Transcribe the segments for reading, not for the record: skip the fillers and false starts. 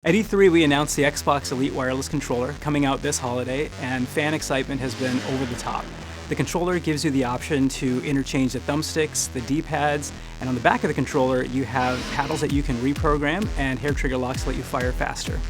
At E3, we announced the Xbox Elite Wireless Controller coming out this holiday, and fan excitement has been over the top. The controller gives you the option to interchange the thumbsticks, the D-pads, and on the back of the controller you have paddles that you can reprogram and hair trigger locks to let you fire faster.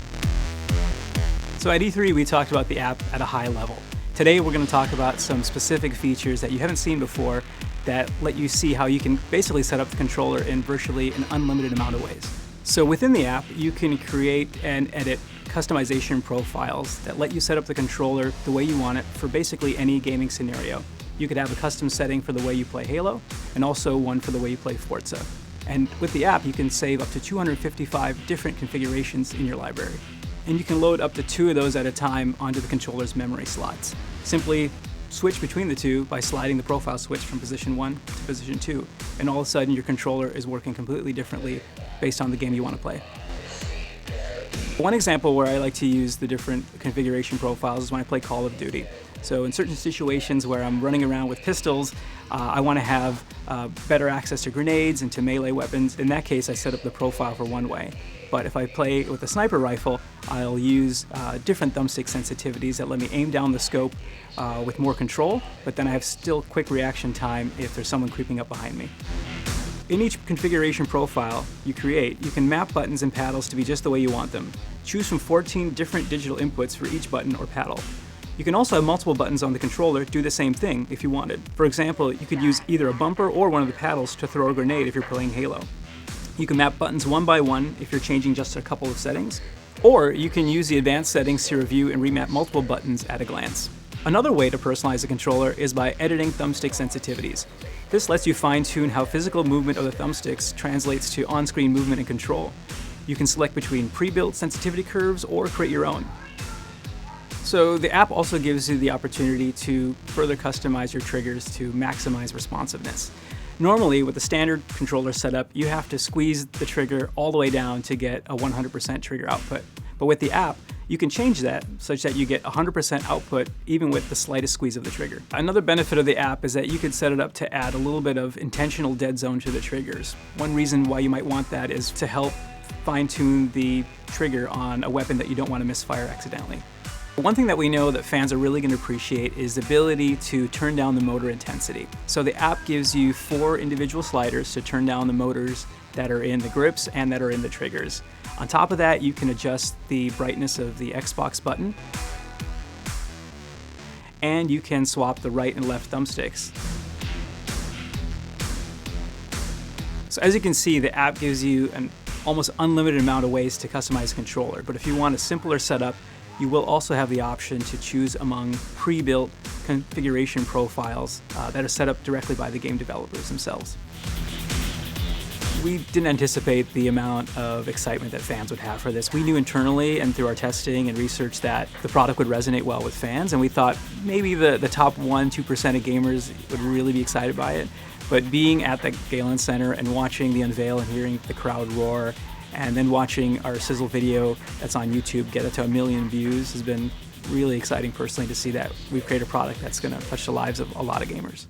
So at E3, we talked about the app at a high level. Today we're going to talk about some specific features that you haven't seen before that let you see how you can basically set up the controller in virtually an unlimited amount of ways. So within the app, you can create and edit customization profiles that let you set up the controller the way you want it for basically any gaming scenario. You could have a custom setting for the way you play Halo, and also one for the way you play Forza. And with the app, you can save up to 255 different configurations in your library. And you can load up to 2 of those at a time onto the controller's memory slots. Simply switch between the two by sliding the profile switch from position 1 to position 2, and all of a sudden your controller is working completely differently based on the game you want to play. One example where I like to use the different configuration profiles is when I play Call of Duty. So in certain situations where I'm running around with pistols, I want to have better access to grenades and to melee weapons. In that case, I set up the profile for one way. But if I play with a sniper rifle, I'll use different thumbstick sensitivities that let me aim down the scope with more control, but then I have still quick reaction time if there's someone creeping up behind me. In each configuration profile you create, you can map buttons and paddles to be just the way you want them. Choose from 14 different digital inputs for each button or paddle. You can also have multiple buttons on the controller do the same thing if you wanted. For example, you could use either a bumper or one of the paddles to throw a grenade if you're playing Halo. You can map buttons one by one if you're changing just a couple of settings, or you can use the advanced settings to review and remap multiple buttons at a glance. Another way to personalize the controller is by editing thumbstick sensitivities. This lets you fine-tune how physical movement of the thumbsticks translates to on-screen movement and control. You can select between pre-built sensitivity curves or create your own. So the app also gives you the opportunity to further customize your triggers to maximize responsiveness. Normally, with the standard controller setup, you have to squeeze the trigger all the way down to get a 100% trigger output. But with the app, you can change that such that you get 100% output even with the slightest squeeze of the trigger. Another benefit of the app is that you could set it up to add a little bit of intentional dead zone to the triggers. One reason why you might want that is to help fine-tune the trigger on a weapon that you don't want to misfire accidentally. One thing that we know that fans are really going to appreciate is the ability to turn down the motor intensity. So the app gives you 4 individual sliders to turn down the motors that are in the grips and that are in the triggers. On top of that, you can adjust the brightness of the Xbox button, and you can swap the right and left thumbsticks. So as you can see, the app gives you an almost unlimited amount of ways to customize the controller, but if you want a simpler setup, you will also have the option to choose among pre-built configuration profiles that are set up directly by the game developers themselves. We didn't anticipate the amount of excitement that fans would have for this. We knew internally and through our testing and research that the product would resonate well with fans, and we thought maybe the top 1-2% of gamers would really be excited by it. But being at the Galen Center and watching the unveil and hearing the crowd roar, and then watching our sizzle video that's on YouTube get it to 1 million views has been really exciting personally to see that we've created a product that's going to touch the lives of a lot of gamers.